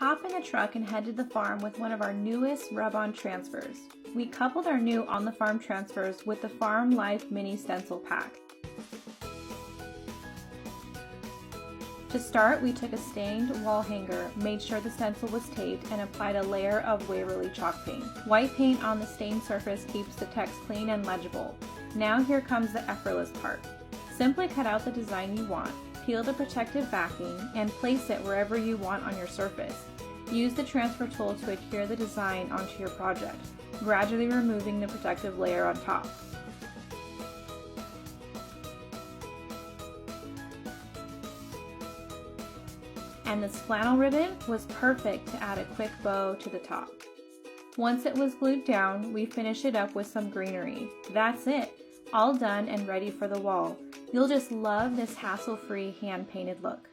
Hop in a truck and head to the farm with one of our newest rub-on transfers. We coupled our new on-the-farm transfers with the Farm Life Mini Stencil Pack. To start, we took a stained wall hanger, made sure the stencil was taped, and applied a layer of Waverly chalk paint. White paint on the stained surface keeps the text clean and legible. Now here comes the effortless part. Simply cut out the design you want, peel the protective backing, and place it wherever you want on your surface. Use the transfer tool to adhere the design onto your project, gradually removing the protective layer on top. And this flannel ribbon was perfect to add a quick bow to the top. Once it was glued down, we finished it up with some greenery. That's it, all done and ready for the wall. You'll just love this hassle-free hand-painted look.